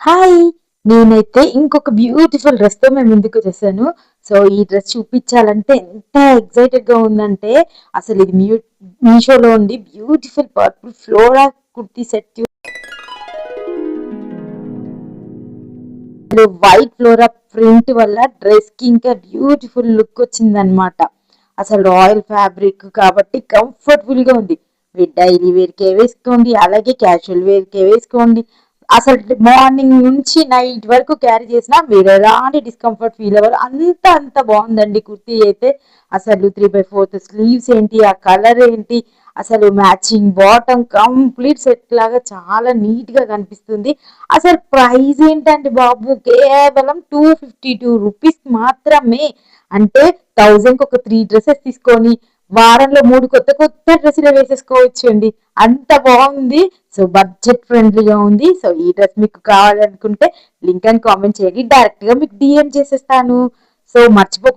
Hi! నేనైతే ఇంకొక beautiful డ్రెస్‌తో మీ ముందుకొచ్చేసాను. So, ఈ డ్రెస్ చూపించాలంటే ఎంత ఎక్సైటెడ్‌గా ఉందంటే, అసలు ఇది మీషోలో ఉంది. Beautiful purple flora kurti set white flora print వల్ల డ్రెస్‌కి ఇంకా బ్యూటిఫుల్ లుక్ వచ్చిందనమాట. అసలు రాయల్ ఫ్యాబ్రిక్ కాబట్టి కంఫర్టబుల్‌గా ఉంది. మీరు డైలీ వేర్‌కే వేసుకోండి, అలాగే క్యాజువల్ వేర్‌కే వేసుకోండి. అసలు మార్నింగ్ నుంచి నైట్ వరకు క్యారీ చేసినా మీరు ఎలాంటి డిస్కంఫర్ట్ ఫీల్ అవ్వరు. అంత బాగుందండి కుర్తీ అయితే. అసలు 3/4 స్లీవ్స్ ఏంటి, ఆ కలర్ ఏంటి, అసలు మ్యాచింగ్ బాటమ్ కంప్లీట్ సెట్ లాగా చాలా నీట్ గా కనిపిస్తుంది. అసలు ప్రైస్ ఏంటండి బాబు, కేవలం 252 రూపీస్ మాత్రమే. అంటే 1000కి ఒక 3 డ్రెస్సెస్ తీసుకొని వారంలో 3 కొత్త డ్రెస్సులు వేసేసుకోవచ్చు అండి. అంత బాగుంది. సో బడ్జెట్ ఫ్రెండ్లీగా ఉంది. సో ఈ డ్రెస్ మీకు కావాలనుకుంటే లింక్ అని కామెంట్ చేయండి, డైరెక్ట్ గా మీకు డిఎం చేసేస్తాను. సో మర్చిపోకుండా